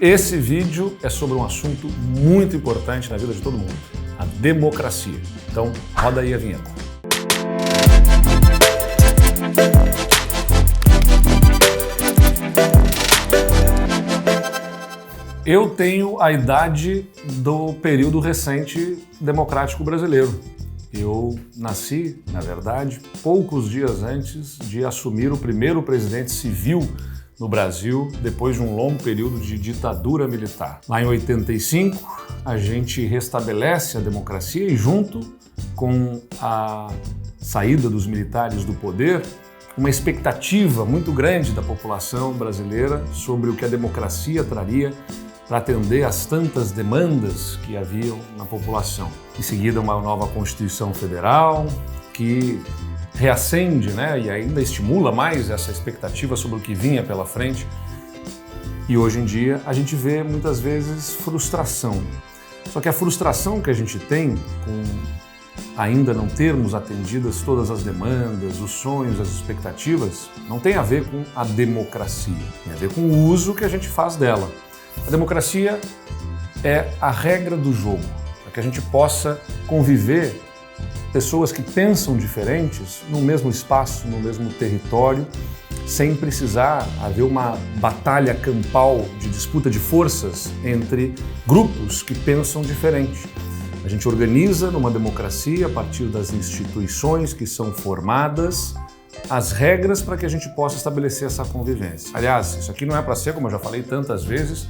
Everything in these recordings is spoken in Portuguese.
Esse vídeo é sobre um assunto muito importante na vida de todo mundo, a democracia. Então, roda aí a vinheta. Eu tenho a idade do período recente democrático brasileiro. Eu nasci, na verdade, poucos dias antes de assumir o primeiro presidente civil no Brasil, depois de um longo período de ditadura militar. Lá em 85, a gente restabelece a democracia e, junto com a saída dos militares do poder, uma expectativa muito grande da população brasileira sobre o que a democracia traria para atender às tantas demandas que haviam na população. Em seguida, uma nova Constituição Federal que reacende, e ainda estimula mais essa expectativa sobre o que vinha pela frente. E hoje em dia a gente vê muitas vezes frustração. Só que a frustração que a gente tem com ainda não termos atendidas todas as demandas, os sonhos, as expectativas, não tem a ver com a democracia, tem a ver com o uso que a gente faz dela. A democracia é a regra do jogo, para que a gente possa conviver pessoas que pensam diferentes no mesmo espaço, no mesmo território, sem precisar haver uma batalha campal de disputa de forças entre grupos que pensam diferente. A gente organiza numa democracia, a partir das instituições que são formadas, as regras para que a gente possa estabelecer essa convivência. Aliás, isso aqui não é para ser, como eu já falei tantas vezes,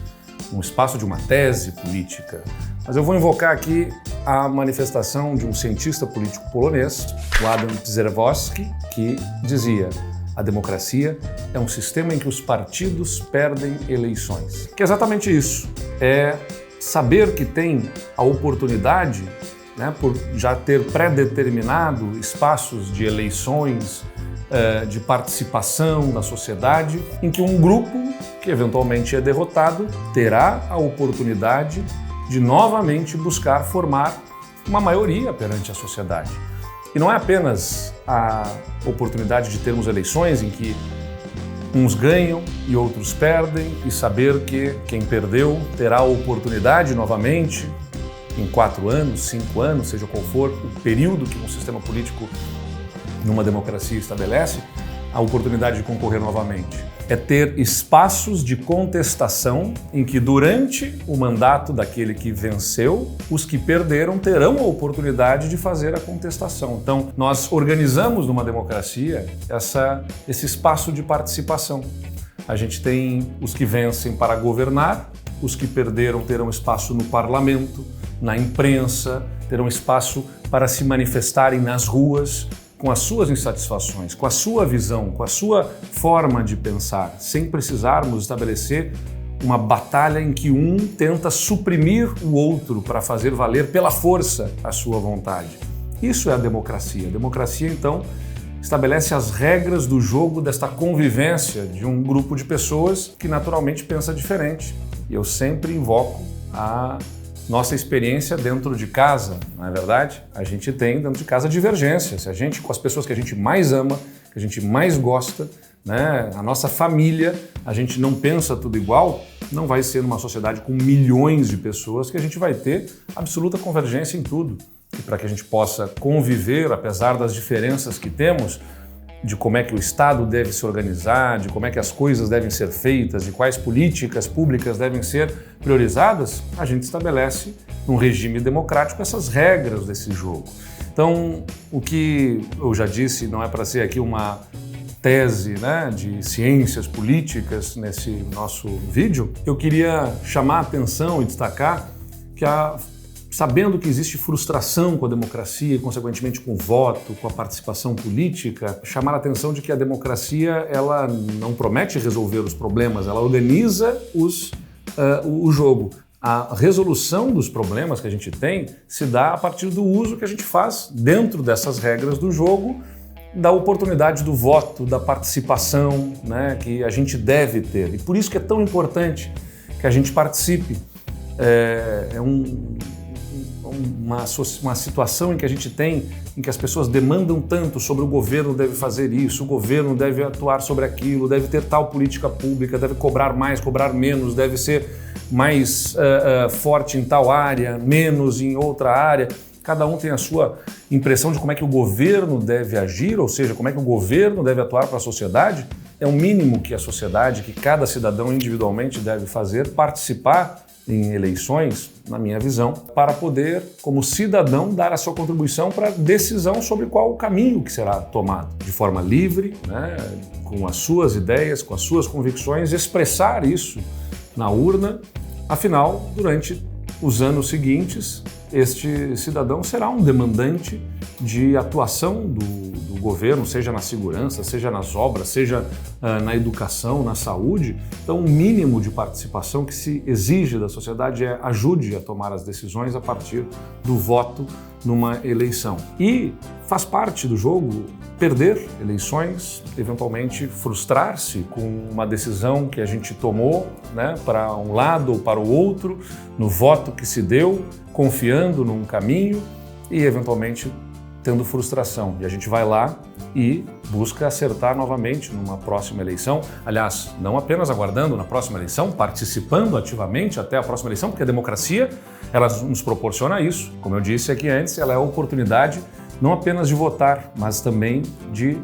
um espaço de uma tese política, mas eu vou invocar aqui a manifestação de um cientista político polonês, o Adam Psierwowski, que dizia: a democracia é um sistema em que os partidos perdem eleições. Que é exatamente isso, é saber que tem a oportunidade, por já ter pré-determinado espaços de eleições, de participação da sociedade, em que um grupo que eventualmente é derrotado terá a oportunidade de novamente buscar formar uma maioria perante a sociedade. E não é apenas a oportunidade de termos eleições em que uns ganham e outros perdem, e saber que quem perdeu terá a oportunidade novamente, em 4 anos, 5 anos, seja qual for o período que um sistema político numa democracia estabelece, a oportunidade de concorrer novamente. É ter espaços de contestação em que, durante o mandato daquele que venceu, os que perderam terão a oportunidade de fazer a contestação. Então, nós organizamos numa democracia esse espaço de participação. A gente tem os que vencem para governar, os que perderam terão espaço no parlamento, na imprensa, terão espaço para se manifestarem nas ruas, com as suas insatisfações, com a sua visão, com a sua forma de pensar, sem precisarmos estabelecer uma batalha em que um tenta suprimir o outro para fazer valer pela força a sua vontade. Isso é a democracia. A democracia, então, estabelece as regras do jogo desta convivência de um grupo de pessoas que naturalmente pensa diferente. E eu sempre invoco a nossa experiência dentro de casa, não é verdade? A gente tem dentro de casa divergências. A gente, com as pessoas que a gente mais ama, que a gente mais gosta, a nossa família, a gente não pensa tudo igual, não vai ser numa sociedade com milhões de pessoas que a gente vai ter absoluta convergência em tudo. E para que a gente possa conviver, apesar das diferenças que temos, de como é que o Estado deve se organizar, de como é que as coisas devem ser feitas, de quais políticas públicas devem ser priorizadas, a gente estabelece, num regime democrático, essas regras desse jogo. Então, o que eu já disse, não é para ser aqui uma tese de ciências políticas nesse nosso vídeo, eu queria chamar a atenção e destacar que sabendo que existe frustração com a democracia e, consequentemente, com o voto, com a participação política, chamar a atenção de que a democracia ela não promete resolver os problemas, ela organiza o jogo. A resolução dos problemas que a gente tem se dá a partir do uso que a gente faz dentro dessas regras do jogo, da oportunidade do voto, da participação, que a gente deve ter. E por isso que é tão importante que a gente participe. Uma situação em que a gente tem, em que as pessoas demandam tanto sobre o governo deve fazer isso, o governo deve atuar sobre aquilo, deve ter tal política pública, deve cobrar mais, cobrar menos, deve ser mais forte em tal área, menos em outra área. Cada um tem a sua impressão de como é que o governo deve agir, ou seja, como é que o governo deve atuar para a sociedade. É o mínimo que a sociedade, que cada cidadão individualmente deve fazer, participar em eleições, na minha visão, para poder, como cidadão, dar a sua contribuição para a decisão sobre qual o caminho que será tomado. De forma livre, né, com as suas ideias, com as suas convicções, expressar isso na urna. Afinal, durante os anos seguintes, este cidadão será um demandante de atuação do governo, seja na segurança, seja nas obras, seja na educação, na saúde. Então, o mínimo de participação que se exige da sociedade é ajude a tomar as decisões a partir do voto numa eleição. E faz parte do jogo perder eleições, eventualmente frustrar-se com uma decisão que a gente tomou, né, para um lado ou para o outro, no voto que se deu, confiando num caminho e eventualmente tendo frustração. E a gente vai lá e busca acertar novamente numa próxima eleição. Aliás, não apenas aguardando na próxima eleição, participando ativamente até a próxima eleição, porque a democracia, ela nos proporciona isso. Como eu disse aqui antes, ela é a oportunidade não apenas de votar, mas também de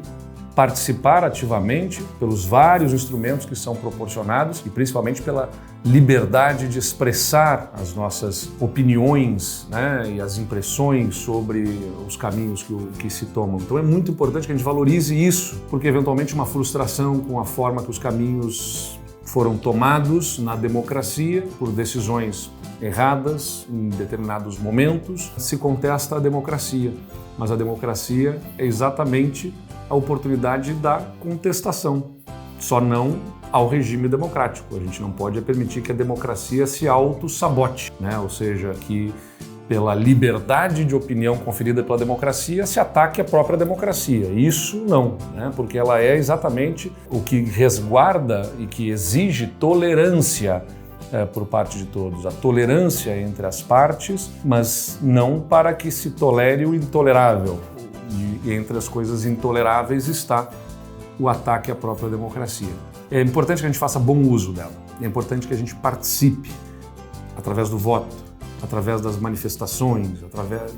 participar ativamente pelos vários instrumentos que são proporcionados e principalmente pela liberdade de expressar as nossas opiniões, né, e as impressões sobre os caminhos que se tomam. Então é muito importante que a gente valorize isso, porque eventualmente uma frustração com a forma que os caminhos foram tomados na democracia por decisões erradas em determinados momentos, se contesta a democracia. Mas a democracia é exatamente a oportunidade da contestação, só não ao regime democrático. A gente não pode permitir que a democracia se auto-sabote, né? Ou seja, que pela liberdade de opinião conferida pela democracia se ataque a própria democracia. Isso não, né? Porque ela é exatamente o que resguarda e que exige tolerância por parte de todos, a tolerância entre as partes, mas não para que se tolere o intolerável. E entre as coisas intoleráveis está o ataque à própria democracia. É importante que a gente faça bom uso dela, é importante que a gente participe através do voto, através das manifestações,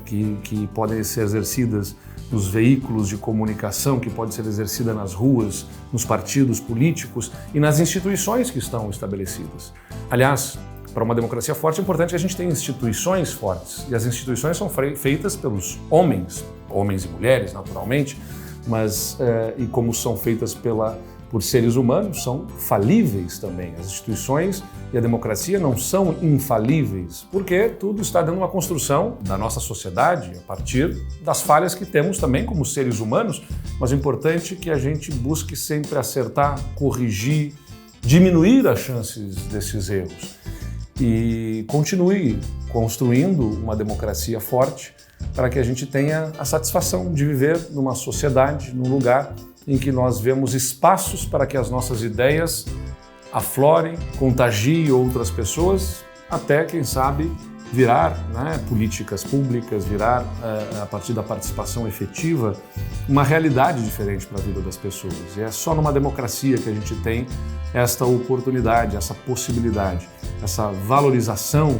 que podem ser exercidas nos veículos de comunicação, que podem ser exercidas nas ruas, nos partidos políticos e nas instituições que estão estabelecidas. Aliás, para uma democracia forte é importante que a gente tenha instituições fortes, e as instituições são feitas pelos homens e mulheres, naturalmente, mas e como são feitas por seres humanos, são falíveis também. As instituições e a democracia não são infalíveis, porque tudo está dentro de uma construção da nossa sociedade a partir das falhas que temos também como seres humanos, mas é importante que a gente busque sempre acertar, corrigir, diminuir as chances desses erros e continue construindo uma democracia forte para que a gente tenha a satisfação de viver numa sociedade, num lugar em que nós vemos espaços para que as nossas ideias aflorem, contagiem outras pessoas, até, quem sabe, virar, né, políticas públicas, virar, a partir da participação efetiva, uma realidade diferente para a vida das pessoas. E é só numa democracia que a gente tem esta oportunidade, essa possibilidade, essa valorização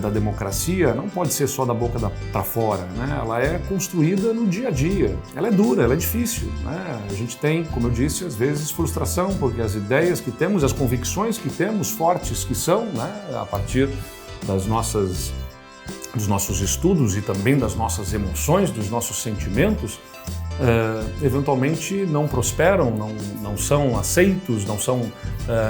da democracia não pode ser só da boca para fora, né? Ela é construída no dia a dia, ela é dura, ela é difícil, né? A gente tem, como eu disse, às vezes frustração, porque as ideias que temos, as convicções que temos, fortes que são, né, a partir dos nossos estudos e também das nossas emoções, dos nossos sentimentos, eventualmente não prosperam, não são aceitos, não são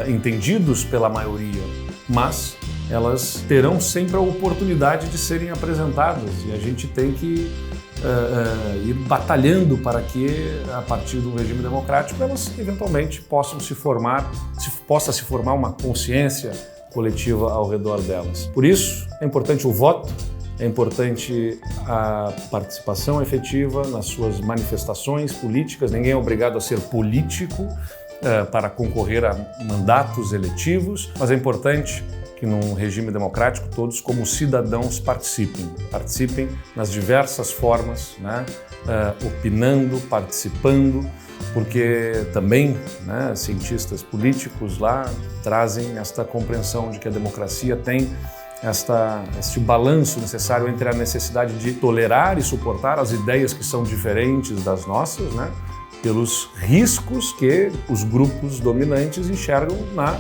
entendidos pela maioria, mas elas terão sempre a oportunidade de serem apresentadas e a gente tem que ir batalhando para que, a partir do regime democrático, elas eventualmente possa se formar uma consciência coletiva ao redor delas. Por isso, é importante o voto, é importante a participação efetiva nas suas manifestações políticas. Ninguém é obrigado a ser político para concorrer a mandatos eletivos, mas é importante que num regime democrático todos como cidadãos participem nas diversas formas, né? Opinando, participando, porque também, né, cientistas políticos lá trazem esta compreensão de que a democracia tem este balanço necessário entre a necessidade de tolerar e suportar as ideias que são diferentes das nossas, né, pelos riscos que os grupos dominantes enxergam na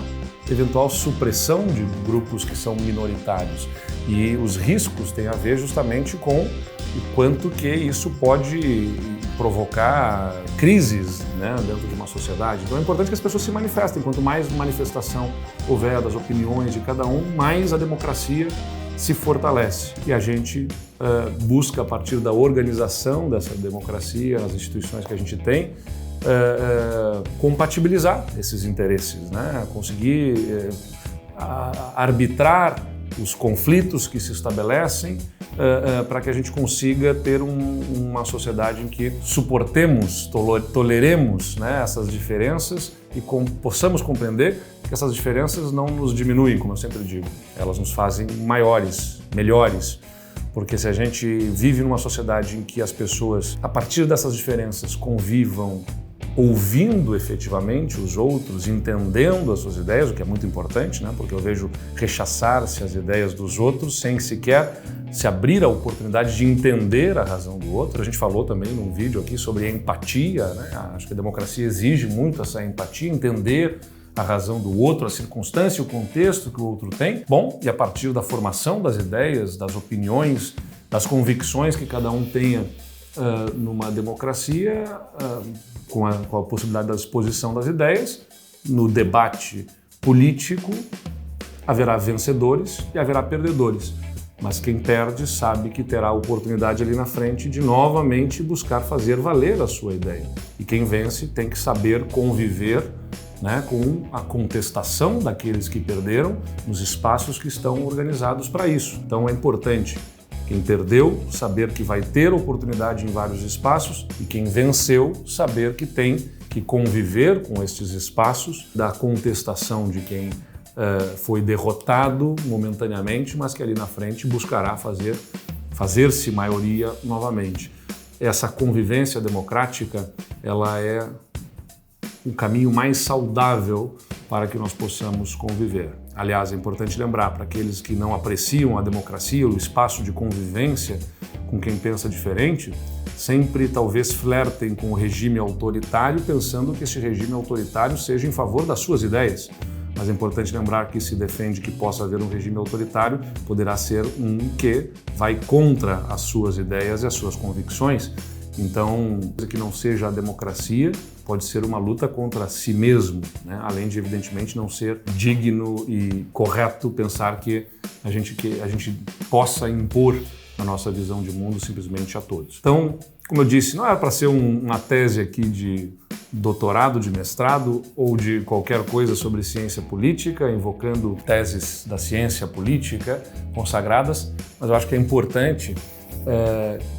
eventual supressão de grupos que são minoritários. E os riscos têm a ver justamente com o quanto que isso pode provocar crises, né, dentro de uma sociedade. Então é importante que as pessoas se manifestem. Quanto mais manifestação houver das opiniões de cada um, mais a democracia se fortalece. E a gente busca, a partir da organização dessa democracia, as instituições que a gente tem, compatibilizar esses interesses, né? Conseguir arbitrar os conflitos que se estabelecem para que a gente consiga ter uma sociedade em que suportemos, toleremos, né, essas diferenças e possamos compreender que essas diferenças não nos diminuem, como eu sempre digo, elas nos fazem maiores, melhores. Porque se a gente vive numa sociedade em que as pessoas, a partir dessas diferenças, convivam ouvindo efetivamente os outros, entendendo as suas ideias, o que é muito importante, né? Porque eu vejo rechaçar-se as ideias dos outros sem sequer se abrir a oportunidade de entender a razão do outro. A gente falou também num vídeo aqui sobre a empatia, né? Acho que a democracia exige muito essa empatia, entender a razão do outro, a circunstância e o contexto que o outro tem. Bom, e a partir da formação das ideias, das opiniões, das convicções que cada um tenha numa democracia, com a possibilidade da exposição das ideias, no debate político haverá vencedores e haverá perdedores. Mas quem perde sabe que terá a oportunidade ali na frente de novamente buscar fazer valer a sua ideia. E quem vence tem que saber conviver, né, com a contestação daqueles que perderam nos espaços que estão organizados para isso. Então é importante quem perdeu saber que vai ter oportunidade em vários espaços e quem venceu saber que tem que conviver com estes espaços da contestação de quem foi derrotado momentaneamente, mas que ali na frente buscará fazer-se maioria novamente. Essa convivência democrática, ela é o caminho mais saudável para que nós possamos conviver. Aliás, é importante lembrar para aqueles que não apreciam a democracia, o espaço de convivência com quem pensa diferente, sempre talvez flertem com o regime autoritário, pensando que esse regime autoritário seja em favor das suas ideias. Mas é importante lembrar que se defende que possa haver um regime autoritário, poderá ser um que vai contra as suas ideias e as suas convicções. Então, que não seja a democracia, pode ser uma luta contra si mesmo, né? Além de, evidentemente, não ser digno e correto pensar que a gente possa impor a nossa visão de mundo simplesmente a todos. Então, como eu disse, não é para ser uma tese aqui de doutorado, de mestrado ou de qualquer coisa sobre ciência política, invocando teses da ciência política consagradas, mas eu acho que é importante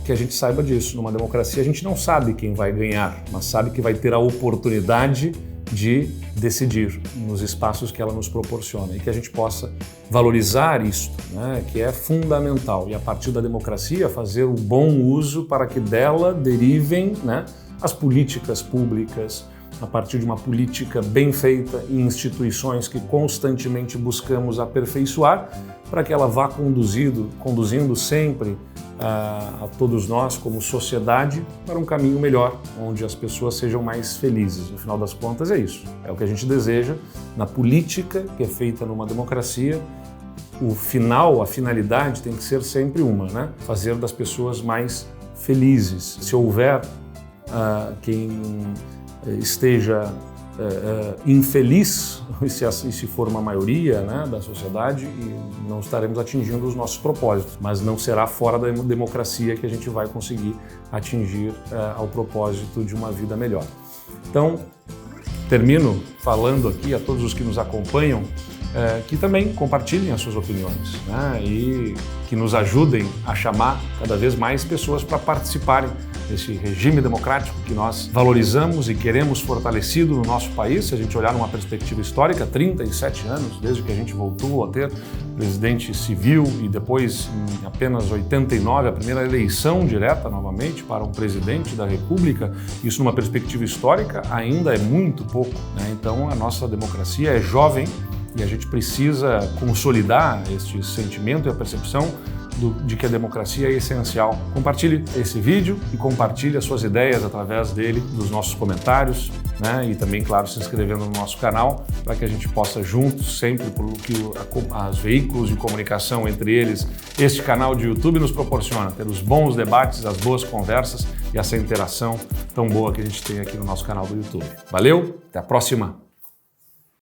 que a gente saiba disso. Numa democracia a gente não sabe quem vai ganhar, mas sabe que vai ter a oportunidade de decidir nos espaços que ela nos proporciona e que a gente possa valorizar isso, né, que é fundamental. E a partir da democracia fazer o bom uso para que dela derivem, né, as políticas públicas, a partir de uma política bem feita em instituições que constantemente buscamos aperfeiçoar, para que ela vá conduzindo sempre a todos nós como sociedade para um caminho melhor, onde as pessoas sejam mais felizes. No final das contas é isso, é o que a gente deseja na política que é feita numa democracia. O final, a finalidade tem que ser sempre uma, né? Fazer das pessoas mais felizes. Se houver quem esteja infeliz, e se for uma maioria, né, da sociedade, e não estaremos atingindo os nossos propósitos, mas não será fora da democracia que a gente vai conseguir atingir ao propósito de uma vida melhor. Então, termino falando aqui a todos os que nos acompanham que também compartilhem as suas opiniões, né, e que nos ajudem a chamar cada vez mais pessoas para participarem esse regime democrático que nós valorizamos e queremos fortalecido no nosso país. Se a gente olhar numa perspectiva histórica, 37 anos desde que a gente voltou a ter presidente civil e depois, em apenas 89, a primeira eleição direta novamente para um presidente da República, isso numa perspectiva histórica ainda é muito pouco, né? Então a nossa democracia é jovem e a gente precisa consolidar este sentimento e a percepção de que a democracia é essencial. Compartilhe esse vídeo e compartilhe as suas ideias através dele, dos nossos comentários, né? E também, claro, se inscrevendo no nosso canal para que a gente possa juntos, sempre por que os veículos de comunicação, entre eles este canal de YouTube, nos proporciona, ter os bons debates, as boas conversas e essa interação tão boa que a gente tem aqui no nosso canal do YouTube. Valeu, até a próxima!